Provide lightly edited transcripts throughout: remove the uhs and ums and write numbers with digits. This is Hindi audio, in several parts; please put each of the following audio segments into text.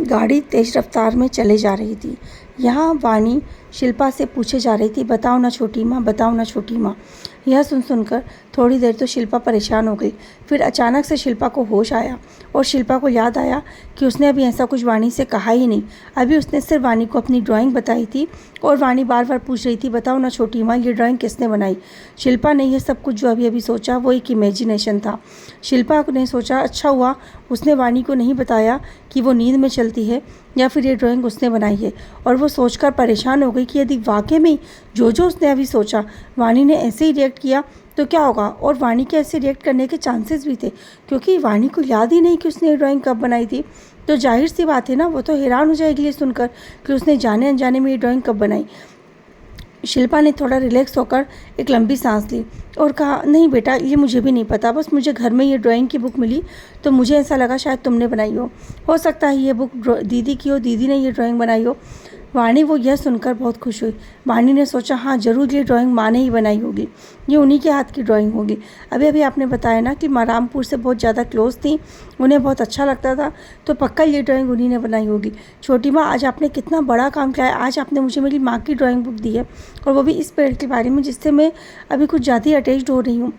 गाड़ी तेज रफ्तार में चले जा रही थी। यहाँ वाणी शिल्पा से पूछे जा रही थी, बताओ ना छोटी माँ, बताओ ना छोटी माँ। यह सुनकर थोड़ी देर तो शिल्पा परेशान हो गई। फिर अचानक से शिल्पा को होश आया और शिल्पा को याद आया कि उसने अभी ऐसा कुछ वाणी से कहा ही नहीं। अभी उसने सिर्फ वाणी को अपनी ड्राइंग बताई थी और वाणी बार बार पूछ रही थी, बताओ ना छोटी माँ, ये ड्राइंग किसने बनाई। शिल्पा ने यह सब कुछ जो अभी अभी सोचा वो एक इमेजिनेशन था। शिल्पा ने सोचा, अच्छा हुआ उसने वाणी को नहीं बताया कि वो नींद में चलती है या फिर ये ड्राइंग उसने बनाई है। और वो सोचकर परेशान हो गई कि यदि वाकई में जो उसने अभी सोचा वाणी ने ऐसे ही रिएक्ट किया तो क्या होगा। और वाणी के ऐसे रिएक्ट करने के चांसेस भी थे, क्योंकि वाणी को याद ही नहीं कि उसने ये ड्राइंग कब बनाई थी। तो जाहिर सी बात है ना, वो तो हैरान हो जाएगी ये सुनकर कि उसने जाने अनजाने में ये ड्राइंग कब बनाई। शिल्पा ने थोड़ा रिलैक्स होकर एक लंबी सांस ली और कहा, नहीं बेटा, ये मुझे भी नहीं पता, बस मुझे घर में ये ड्राइंग की बुक मिली तो मुझे ऐसा लगा शायद तुमने बनाई हो सकता है ये बुक दीदी की हो, दीदी ने ये ड्राइंग बनाई हो। वाणी वो यह सुनकर बहुत खुश हुई। वाणी ने सोचा, हाँ ज़रूर ये ड्राइंग माँ ने ही बनाई होगी, ये उन्हीं के हाथ की ड्राइंग होगी। अभी अभी आपने बताया ना कि माँ रामपुर से बहुत ज़्यादा क्लोज थी, उन्हें बहुत अच्छा लगता था, तो पक्का ये ड्राइंग उन्हीं ने बनाई होगी। छोटी माँ, आज आपने कितना बड़ा काम किया है, आज आपने मुझे मेरी माँ की ड्राइंग बुक दी है, और वो भी इस पेड़ के बारे में जिससे मैं अभी कुछ ज़्यादा ही अटैच्ड हो रही हूँ।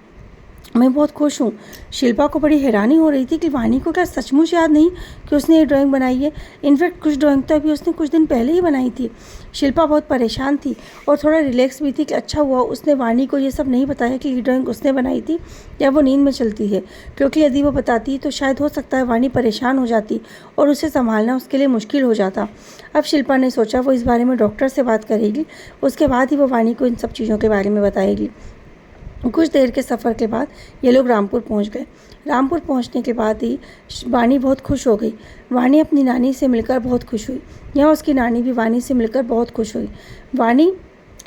मैं बहुत खुश हूँ। शिल्पा को बड़ी हैरानी हो रही थी कि वाणी को क्या सचमुच याद नहीं कि उसने ये ड्राइंग बनाई है। इनफैक्ट कुछ ड्राइंग तो अभी उसने कुछ दिन पहले ही बनाई थी। शिल्पा बहुत परेशान थी और थोड़ा रिलैक्स भी थी कि अच्छा हुआ उसने वाणी को ये सब नहीं बताया कि ये ड्राइंग उसने बनाई थी या वो नींद में चलती है, क्योंकि यदि वो बताती तो शायद हो सकता है वाणी परेशान हो जाती और उसे संभालना उसके लिए मुश्किल हो जाता। अब शिल्पा ने सोचा वो इस बारे में डॉक्टर से बात करेगी, उसके बाद ही वो वाणी को इन सब चीज़ों के बारे में बताएगी। कुछ देर के सफ़र के बाद ये लोग रामपुर पहुंच गए। रामपुर पहुंचने के बाद ही वाणी बहुत खुश हो गई। वाणी अपनी नानी से मिलकर बहुत खुश हुई। यहाँ उसकी नानी भी वाणी से मिलकर बहुत खुश हुई। वाणी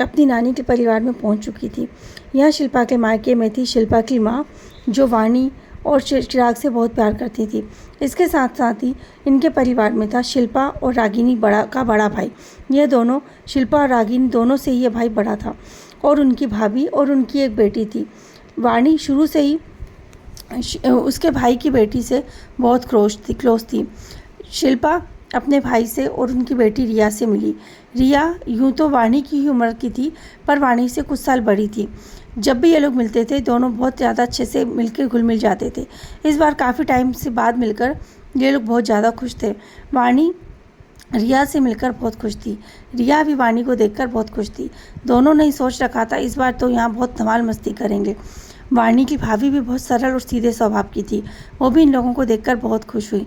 अपनी नानी के परिवार में पहुंच चुकी थी। यहाँ शिल्पा के मायके में थी शिल्पा की माँ, जो वाणी और चिराग से बहुत प्यार करती थी। इसके साथ साथ ही इनके परिवार में था शिल्पा और रागिनी बड़ा भाई। ये दोनों, शिल्पा और रागिनी दोनों से ही ये भाई बड़ा था, और उनकी भाभी और उनकी एक बेटी थी। वाणी शुरू से ही उसके भाई की बेटी से बहुत क्लोज थी। शिल्पा अपने भाई से और उनकी बेटी रिया से मिली। रिया यूँ तो वाणी की ही उम्र की थी, पर वाणी से कुछ साल बड़ी थी। जब भी ये लोग मिलते थे दोनों बहुत ज़्यादा अच्छे से मिलकर घुल मिल जाते थे। इस बार काफ़ी टाइम से बाद मिलकर ये लोग बहुत ज़्यादा खुश थे। वाणी रिया से मिलकर बहुत खुश थी। रिया भी वाणी को देखकर बहुत खुश थी। दोनों ने ही सोच रखा था इस बार तो यहाँ बहुत धमाल मस्ती करेंगे। वाणी की भाभी भी बहुत सरल और सीधे स्वभाव की थी, वो भी इन लोगों को देखकर बहुत खुश हुई।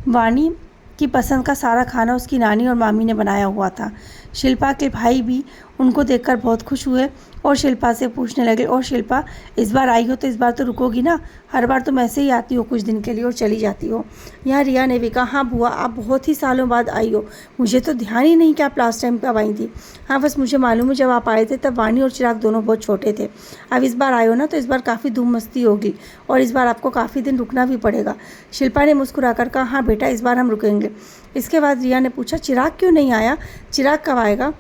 वाणी की पसंद का सारा खाना उसकी नानी और मामी ने बनाया हुआ था। शिल्पा के भाई भी उनको देखकर बहुत खुश हुए और शिल्पा से पूछने लगे, और शिल्पा, इस बार आई हो तो इस बार तो रुकोगी ना, हर बार तुम ऐसे ही आती हो कुछ दिन के लिए और चली जाती हो। यहाँ रिया ने भी कहा, हाँ बुआ, आप बहुत ही सालों बाद आई हो, मुझे तो ध्यान ही नहीं कि आप लास्ट टाइम कब आई थी। हाँ बस मुझे मालूम है जब आप आए थे तब वाणी और चिराग दोनों बहुत छोटे थे। अब इस बार आए हो ना तो इस बार काफ़ी धूम मस्ती होगी और इस बार आपको काफ़ी दिन रुकना भी पड़ेगा। शिल्पा ने मुस्कुराकर कहा, हाँ बेटा, इस बार हम रुकेंगे। इसके बाद रिया ने पूछा, चिराग क्यों नहीं आया, चिराग कब आएगा।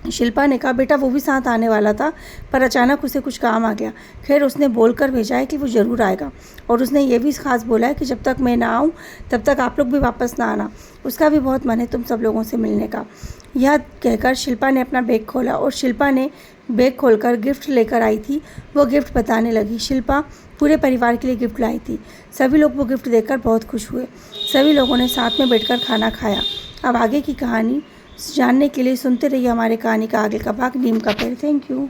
शिल्पा ने कहा, बेटा वो भी साथ आने वाला था पर अचानक उसे कुछ काम आ गया। खैर उसने बोलकर भेजा है कि वो ज़रूर आएगा, और उसने ये भी खास बोला है कि जब तक मैं ना आऊँ तब तक आप लोग भी वापस ना आना, उसका भी बहुत मन है तुम सब लोगों से मिलने का। यह कहकर शिल्पा ने अपना बैग खोला और शिल्पा ने बैग खोलकर गिफ्ट लेकर आई थी। वो गिफ्ट बताने लगी। शिल्पा पूरे परिवार के लिए गिफ्ट लाई थी। सभी लोग वो गिफ्ट देखकर बहुत खुश हुए। सभी लोगों ने साथ में बैठकर खाना खाया। अब आगे की कहानी जानने के लिए सुनते रहिए हमारे कहानी का आगे का भाग, नीम का पेड़। Thank you.